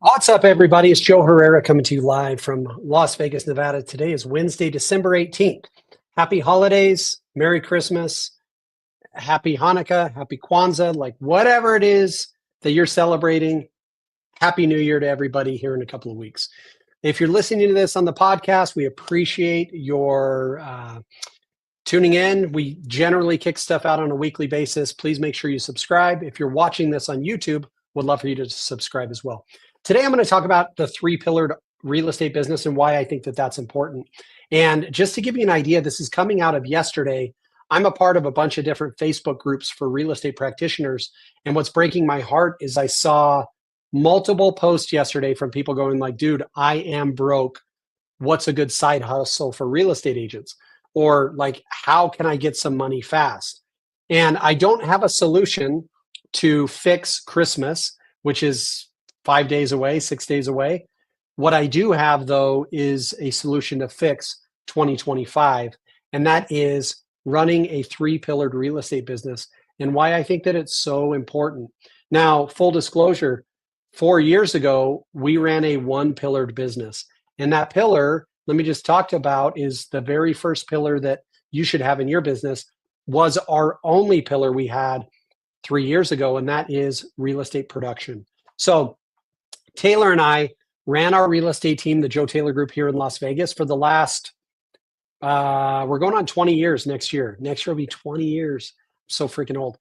What's up, everybody? It's Joe Herrera coming to you live from Las Vegas, Nevada. Today is Wednesday, December 18th. Happy holidays, Merry Christmas, Happy Hanukkah, Happy Kwanzaa, like whatever it is that you're celebrating. Happy New Year to everybody here in a couple of weeks. If you're listening to this on the podcast, we appreciate your tuning in. We generally kick stuff out on a weekly basis. Please make sure you subscribe. If you're watching this on YouTube, would love for you to subscribe as well. Today, I'm going to talk about the three-pillared real estate business and why I think that that's important. And just to give you an idea, this is coming out of yesterday. I'm a part of a bunch of different Facebook groups for real estate practitioners. And what's breaking my heart is I saw multiple posts yesterday from people going like, dude, I am broke. What's a good side hustle for real estate agents? Or like, how can I get some money fast? And I don't have a solution to fix Christmas, which is 5 days away, 6 days away. What I do have, though, is a solution to fix 2025, and that is running a three-pillared real estate business and why I think that it's so important. Now, full disclosure, 4 years ago, we ran a one-pillared business, and that pillar, let me just talk about, is the very first pillar that you should have in your business was our only pillar we had 3 years ago, and that is real estate production. So Taylor and I ran our real estate team, the Joe Taylor Group here in Las Vegas for the last, we're going on 20 years next year. Next year will be 20 years. I'm so freaking old.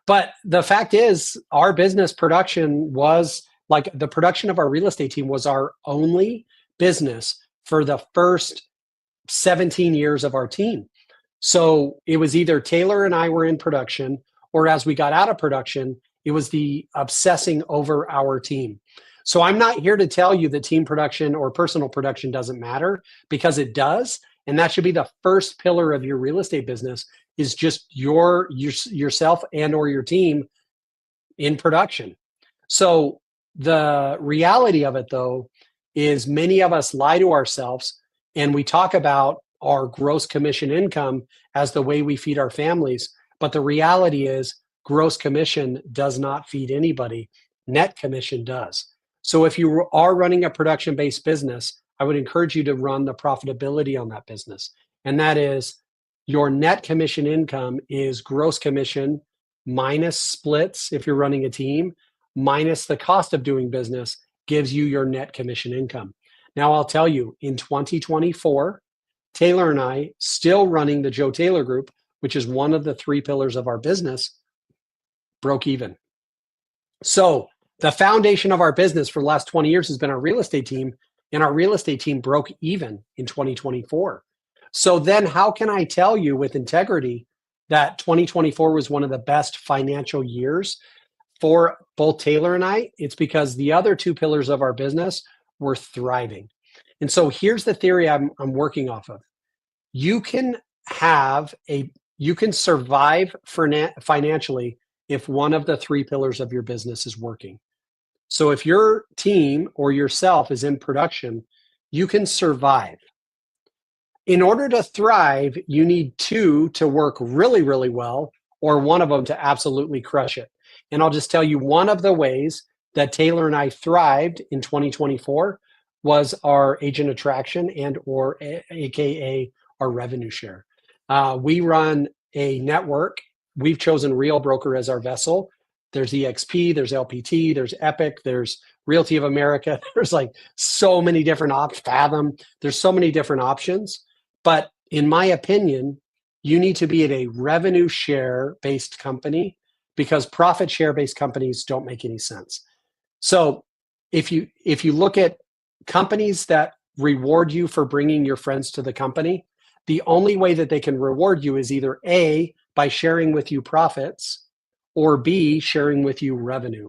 But the fact is, our business production was like the production of our real estate team was our only business for the first 17 years of our team. So it was either Taylor and I were in production, or as we got out of production, it was the obsessing over our team. So I'm not here to tell you that team production or personal production doesn't matter, because it does. And that should be the first pillar of your real estate business, is just yourself and or your team in production. So the reality of it, though, is many of us lie to ourselves and we talk about our gross commission income as the way we feed our families. But the reality is, gross commission does not feed anybody. Net commission does. So if you are running a production-based business, I would encourage you to run the profitability on that business. And that is, your net commission income is gross commission minus splits if you're running a team, minus the cost of doing business, gives you your net commission income. Now, I'll tell you, in 2024, Taylor and I, still running the Joe Taylor Group, which is one of the three pillars of our business, broke even. So the foundation of our business for the last 20 years has been our real estate team, and our real estate team broke even in 2024. So then how can I tell you with integrity that 2024 was one of the best financial years for both Taylor and I? It's because the other two pillars of our business were thriving. And so here's the theory I'm working off of. You can survive financially if one of the three pillars of your business is working. So if your team or yourself is in production, you can survive. In order to thrive, you need two to work really, really well, or one of them to absolutely crush it. And I'll just tell you, one of the ways that Taylor and I thrived in 2024 was our agent attraction and or AKA our revenue share. We run a network. We've chosen Real Broker as our vessel. There's EXP, there's LPT, there's Epic, there's Realty of America. There's like so many different options, Fathom. There's so many different options. But in my opinion, you need to be at a revenue share based company, because profit share based companies don't make any sense. So if you look at companies that reward you for bringing your friends to the company, the only way that they can reward you is either A, by sharing with you profits, or B, sharing with you revenue.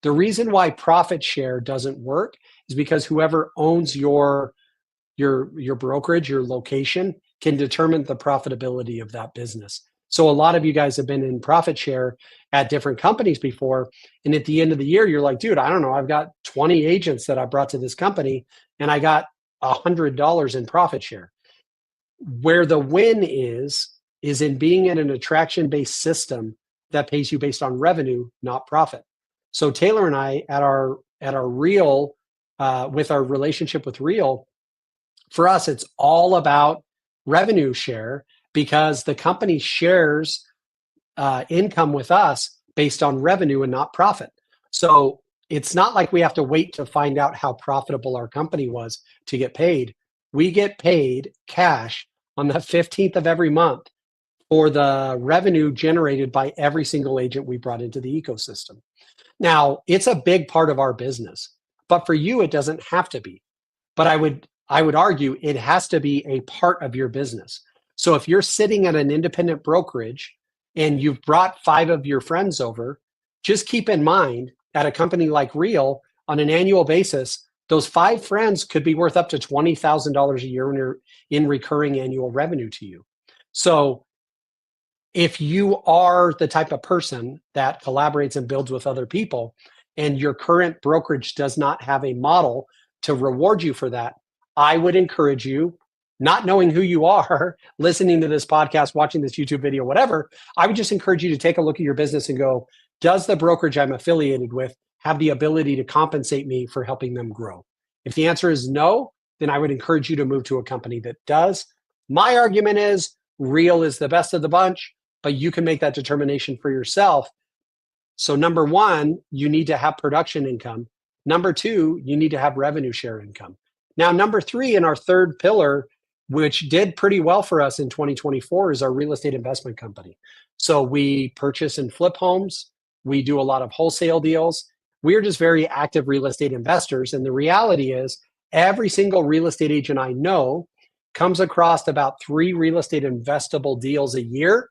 The reason why profit share doesn't work is because whoever owns your brokerage, your location, can determine the profitability of that business. So a lot of you guys have been in profit share at different companies before, and at the end of the year, you're like, dude, I don't know, I've got 20 agents that I brought to this company, and I got $100 in profit share. Where the win is in being in an attraction-based system that pays you based on revenue, not profit. So Taylor and I, at at our Real, with our relationship with Real, for us, it's all about revenue share because the company shares income with us based on revenue and not profit. So it's not like we have to wait to find out how profitable our company was to get paid. We get paid cash on the 15th of every month for the revenue generated by every single agent we brought into the ecosystem. Now, it's a big part of our business, but for you, it doesn't have to be. But I would argue it has to be a part of your business. So if you're sitting at an independent brokerage and you've brought 5 of your friends over, just keep in mind at a company like Real, on an annual basis, those 5 friends could be worth up to $20,000 a year in recurring annual revenue to you. So if you are the type of person that collaborates and builds with other people, and your current brokerage does not have a model to reward you for that, I would encourage you, not knowing who you are, listening to this podcast, watching this YouTube video, whatever, I would just encourage you to take a look at your business and go, does the brokerage I'm affiliated with have the ability to compensate me for helping them grow? If the answer is no, then I would encourage you to move to a company that does. My argument is Real is the best of the bunch, but you can make that determination for yourself. So number 1, you need to have production income. Number 2, you need to have revenue share income. Now, number 3 in our third pillar, which did pretty well for us in 2024, is our real estate investment company. So we purchase and flip homes. We do a lot of wholesale deals. We are just very active real estate investors. And the reality is every single real estate agent I know comes across about 3 real estate investable deals a year,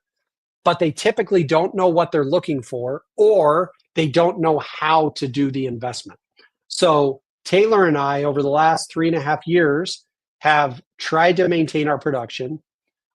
but they typically don't know what they're looking for, or they don't know how to do the investment. So Taylor and I, over the last 3.5 years, have tried to maintain our production.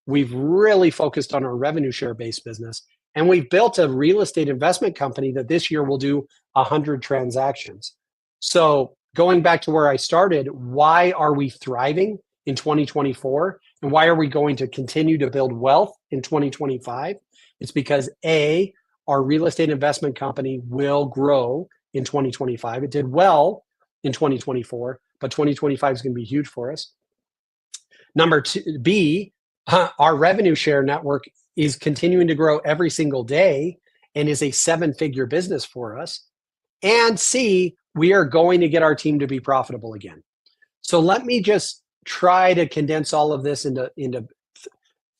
We've really focused on our revenue share-based business, and we've built a real estate investment company that this year will do 100 transactions. So going back to where I started, why are we thriving in 2024? And why are we going to continue to build wealth in 2025? It's because A, our real estate investment company will grow in 2025. It did well in 2024, but 2025 is going to be huge for us. Number 2, B, our revenue share network is continuing to grow every single day and is a 7-figure business for us. And C, we are going to get our team to be profitable again. So let me just try to condense all of this into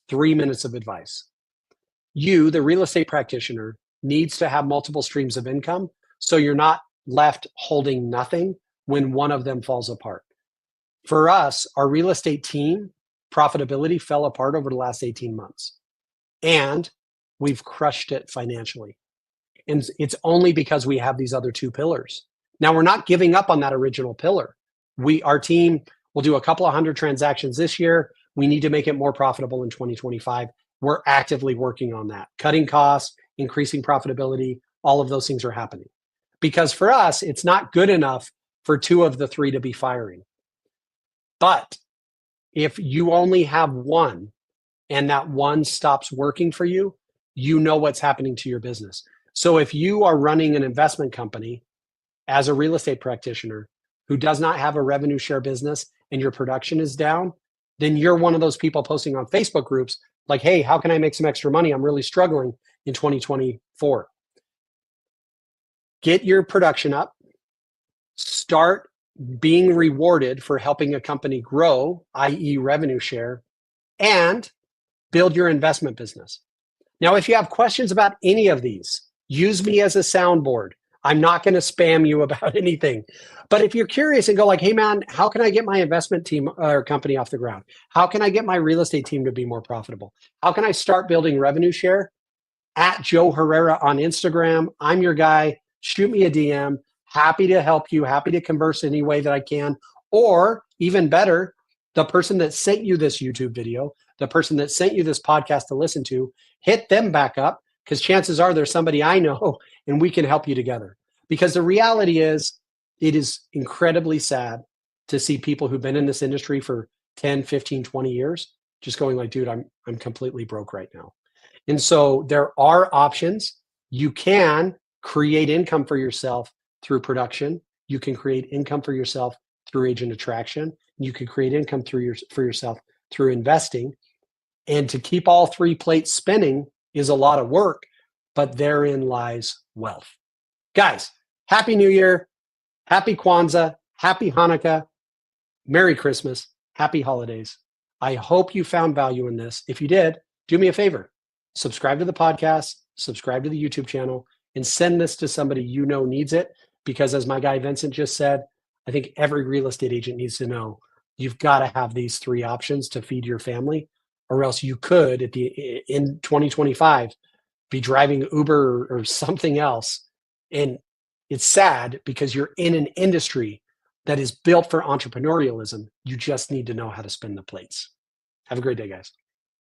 3 minutes of advice. You, the real estate practitioner, needs to have multiple streams of income so you're not left holding nothing when one of them falls apart. For us, our real estate team profitability fell apart over the last 18 months, and we've crushed it financially. And it's only because we have these other 2 pillars. Now, we're not giving up on that original pillar. Our team will do a couple of 100 transactions this year. We need to make it more profitable in 2025. We're actively working on that. Cutting costs, increasing profitability, all of those things are happening. Because for us, it's not good enough for 2 of the 3 to be firing. But if you only have 1 and that 1 stops working for you, you know what's happening to your business. So if you are running an investment company as a real estate practitioner who does not have a revenue share business and your production is down, then you're one of those people posting on Facebook groups like, hey, how can I make some extra money? I'm really struggling in 2024. Get your production up. Start being rewarded for helping a company grow, i.e. revenue share, and build your investment business. Now, if you have questions about any of these, use me as a soundboard. I'm not going to spam you about anything. But if you're curious and go like, hey man, how can I get my investment team or company off the ground? How can I get my real estate team to be more profitable? How can I start building revenue share? At Joe Herrera on Instagram. I'm your guy. Shoot me a DM. Happy to help you. Happy to converse any way that I can. Or even better, the person that sent you this YouTube video, the person that sent you this podcast to listen to, hit them back up, because chances are there's somebody I know and we can help you together. Because the reality is, it is incredibly sad to see people who've been in this industry for 10, 15, 20 years just going like, dude, I'm completely broke right now. And so there are options. You can create income for yourself through production. you can create income for yourself through agent attraction. You can create income for yourself through investing. And to keep all three plates spinning is a lot of work, but therein lies wealth. Guys, Happy New Year, Happy Kwanzaa, Happy Hanukkah, Merry Christmas, Happy Holidays. I hope you found value in this. If you did, do me a favor. Subscribe to the podcast, subscribe to the YouTube channel, and send this to somebody you know needs it. Because as my guy Vincent just said, I think every real estate agent needs to know you've got to have these three options to feed your family, or else you could in 2025 be driving Uber or something else. And it's sad because you're in an industry that is built for entrepreneurialism. You just need to know how to spin the plates. Have a great day, guys.